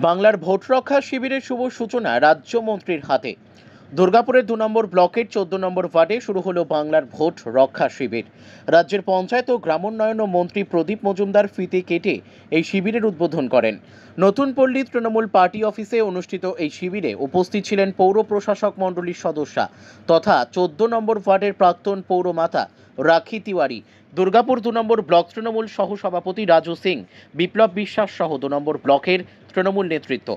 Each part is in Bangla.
বাংলার ভোট রক্ষা শিবিরের শুভ সূচনা রাজ্যমন্ত্রীর হাতে। দুর্গাপুরের 2 নম্বর ব্লকের 14 নম্বর ওয়ার্ডে শুরু হলো বাংলার ভোট রক্ষা শিবির। রাজ্যের পঞ্চায়েত ও গ্রামোন্নয়ন মন্ত্রী প্রদীপ মজুমদার ফিতে কেটে এই শিবিরের উদ্বোধন করেন। নতুন পল্লী তৃণমূল পার্টি অফিসে অনুষ্ঠিত এই শিবিরে উপস্থিত ছিলেন পৌর প্রশাসক মণ্ডলীর সদস্যা তথা 14 নম্বর ওয়ার্ডের প্রাক্তন পৌরমাতা রাখি তিওয়ারি, দুর্গাপুর 2 নম্বর ব্লক তৃণমূল সহ সভাপতি রাজু সিং, বিপ্লব বিশ্বাস সহ 2 নম্বর ব্লকের তৃণমূল নেতৃত্ব।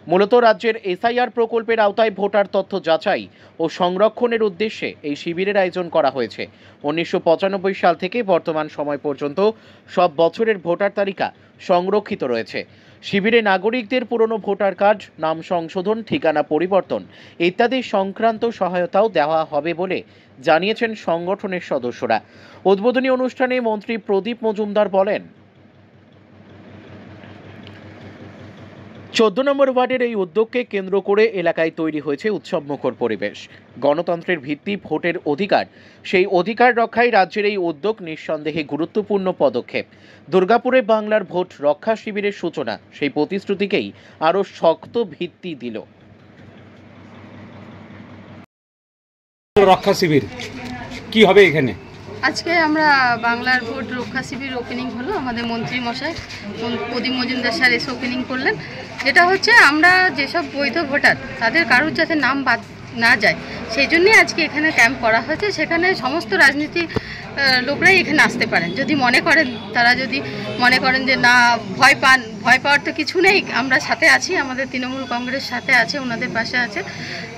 মূলত রাজ্যের এসআইআর প্রকল্পের আওতায় ভোটার তথ্য যাচাই ও সংরক্ষণের উদ্দেশ্যে এই শিবিরের আয়োজন করা হয়েছে। 1995 সাল থেকে বর্তমান সময় পর্যন্ত সব বছরের ভোটার তালিকা সংরক্ষিত রয়েছে। শিবিরে নাগরিকদের পুরনো ভোটার কার্ড, নাম সংশোধন, ঠিকানা পরিবর্তন ইত্যাদি সংক্রান্ত সহায়তাও দেওয়া হবে বলে জানিয়েছেন সংগঠনের সদস্যরা। উদ্বোধনী অনুষ্ঠানে মন্ত্রী প্রদীপ মজুমদার বলেন, 14 নম্বর ওয়ার্ডের এই উদ্যোগকে কেন্দ্র করে এলাকায় তৈরি হয়েছে উৎসবমুখর পরিবেশ। গণতন্ত্রের ভিত্তি ভোটের অধিকার, সেই অধিকার রক্ষায় রাজ্যের এই উদ্যোগ নিঃসন্দেহে গুরুত্বপূর্ণ পদক্ষেপ। দুর্গাপুরে বাংলার ভোট রক্ষা শিবিরের সূচনা সেই প্রতিশ্রুতিকেই আরও শক্ত ভিত্তি দিল। রক্ষা শিবির কি হবে এখানে? আজকে আমরা বাংলার ভোট রক্ষা শিবির ওপেনিং হলো। আমাদের মন্ত্রী মশাই প্রদীপ মজুমদার স্যার এসে ওপেনিং করলেন। যেটা হচ্ছে আমরা যেসব বৈধ ভোটার তাদের কারোর যাতে নাম বাদ না যায় সেই জন্যই আজকে এখানে ক্যাম্প করা হয়েছে। সেখানে সমস্ত রাজনীতি লোকরাই এখানে আসতে পারেন যদি মনে করেন, তারা যদি মনে করেন যে না ভয় পান, ভয় পাওয়ার তো কিছু নেই, আমরা সাথে আছি, আমাদের তৃণমূল কংগ্রেস সাথে আছে, ওনাদের পাশে আছে।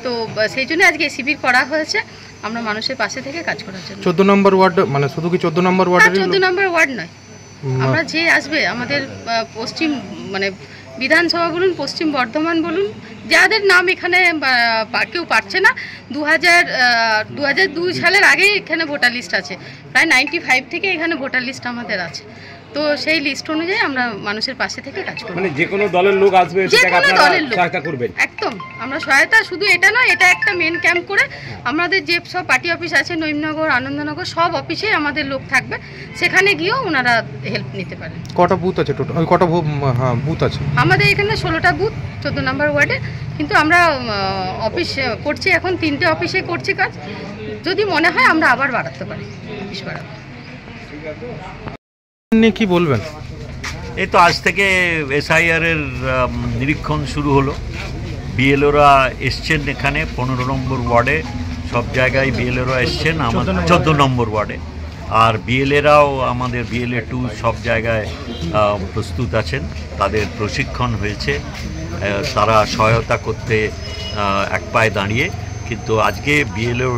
তো সেই জন্য আজকে শিবির করা হয়েছে, আমরা মানুষের পাশে থেকে কাজ করার জন্য। 14 নম্বর ওয়ার্ড মানে শুধু কি 14 নম্বর ওয়ার্ড? 14 নম্বর ওয়ার্ড নয়, আমরা যে আসবে আমাদের পশ্চিম মানে বিধানসভা বলুন, পশ্চিম বর্ধমান বলুন, যাদের নাম এখানে কেউ পারছে না, 2002 সালের আগেই এখানে ভোটার লিস্ট আছে, প্রায় 95 থেকে এখানে ভোটার লিস্ট আমাদের আছে। তো সেই লিস্ট অনুযায়ী আমরা মানুষের পাশে থেকে কাজ করব। মানে যে কোনো দলের লোক আসবে সেটাকে আপনারা সহায়তা করবেন? একদম, আমরা সহায়তা শুধু এটা নয়, এটা একটা মেন ক্যাম্প করে আমাদের যে সব পার্টি অফিস আছে, নৈমনগর, আনন্দনগর, সব অফিসে আমাদের লোক থাকবে, সেখানে গিয়েও ওনারা হেল্প নিতে পারেন। কটা বুথ আছে টোটাল? কটা বুথ আছে আমাদের এখানে? 16টা বুথ 14 নম্বর ওয়ার্ডে। কিন্তু আমরা অফিস করছি, এখন 3টে অফিসে করছি কাজ। যদি মনে হয় আমরা আবার বাড়াতে পারি, অফিস বাড়াবো। কি বলবেন? এই তো আজ থেকে এসআইআর এর নিরীক্ষণ শুরু হলো। বিএলওরা এসছেন এখানে 15 নম্বর ওয়ার্ডে, সব জায়গায় বিএলওরা এসছেন, আমাদের 14 নম্বর ওয়ার্ডে। আর বিএলএরাও আমাদের বিএলএ 2 সব জায়গায় প্রস্তুত আছেন, তাদের প্রশিক্ষণ হয়েছে, তারা সহায়তা করতে এক পায়ে দাঁড়িয়ে। কিন্তু আজকে বিএলও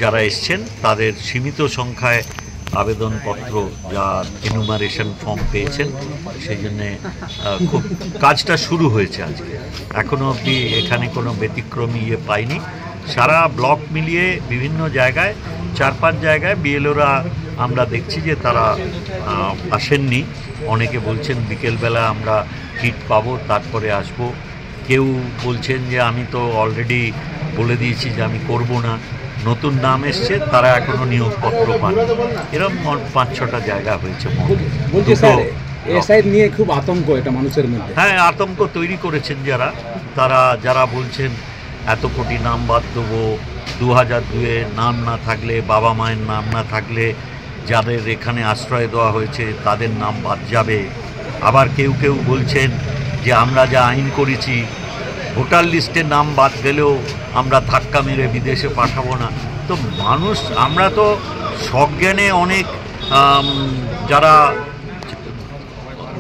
যারা এসছেন তাদের সীমিত সংখ্যায় আবেদনপত্র যা এনুমারেশন ফর্ম পেয়েছেন, সেই জন্যে খুব কাজটা শুরু হয়েছে আজকে। এখনও অবধি এখানে কোনো ব্যতিক্রমী পাইনি। সারা ব্লক মিলিয়ে বিভিন্ন জায়গায় 4-5 জায়গায় বিএলওরা আমরা দেখছি যে তারা আসেননি। অনেকে বলছেন বিকেলবেলা আমরা কিট পাবো তারপরে আসবো। কেউ বলছেন যে আমি তো অলরেডি বলে দিয়েছি যে আমি করব না, নতুন নাম এসছে, তারা এখনো নিয়োগপত্র পান। এরকম 5-6টা জায়গা হয়েছে। নিয়ে খুব আতঙ্ক এটা মানুষের মধ্যে। হ্যাঁ, আতঙ্ক তৈরি করেছেন যারা বলছেন এত কোটি নাম বাদ দেবো, 2002-এ নাম না থাকলে, বাবা মায়ের নাম না থাকলে যাদের এখানে আশ্রয় দেওয়া হয়েছে তাদের নাম বাদ যাবে। আবার কেউ কেউ বলছেন যে আমরা যা আইন করেছি ভোটার লিস্টে নাম বাদ গেলেও আমরা ধাক্কা মেরে বিদেশে পাঠাবো না। তো মানুষ, আমরা তো সজ্ঞানে অনেক যারা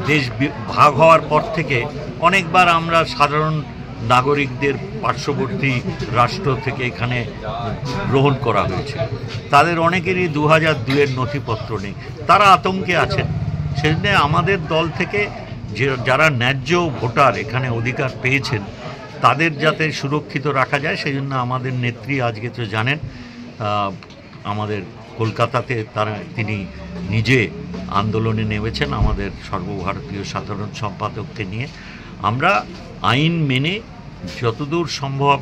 দেশ ভাগ হওয়ার পর থেকে অনেকবার আমরা সাধারণ নাগরিকদের পার্শ্ববর্তী রাষ্ট্র থেকে এখানে গ্রহণ করা হয়েছে, তাদের অনেকেরই 2002-এর নথিপত্র নেই, তারা আতঙ্কে আছেন। সেজন্য আমাদের দল থেকে যারা ন্যায্য ভোটার এখানে অধিকার পেয়েছেন তাদের যাতে সুরক্ষিত রাখা যায়, সেই জন্য আমাদের নেত্রী আজকে তো জানেন আমাদের কলকাতাতে তিনি নিজে আন্দোলনে নেমেছেন আমাদের সর্বভারতীয় সাধারণ সম্পাদককে নিয়ে। আমরা আইন মেনে যতদূর সম্ভব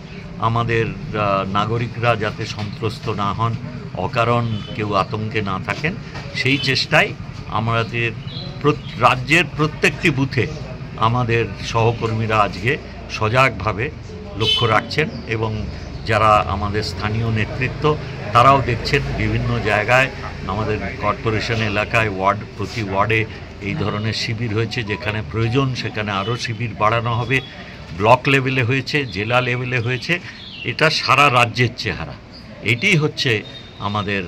আমাদের নাগরিকরা যাতে সন্ত্রস্ত না হন, অকারণ কেউ আতঙ্কে না থাকেন, সেই চেষ্টায় আমাদের রাজ্যের প্রত্যেকটি বুথে আমাদের সহকর্মীরা আজকে সজাগভাবে লক্ষ্য রাখছেন এবং যারা আমাদের স্থানীয় নেতৃত্ব তারাও দেখছেন বিভিন্ন জায়গায় আমাদের কর্পোরেশন এলাকায় প্রতি ওয়ার্ডে এই ধরনের শিবির হয়েছে, যেখানে প্রয়োজন সেখানে আরও শিবির বাড়ানো হবে। ব্লক লেভেলে হয়েছে, জেলা লেভেলে হয়েছে, এটা সারা রাজ্যের চেহারা। এটি হচ্ছে আমাদের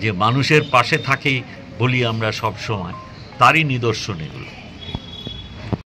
যে মানুষের পাশে থাকি বলি আমরা সব সময়, তারই নিদর্শন এগুলো।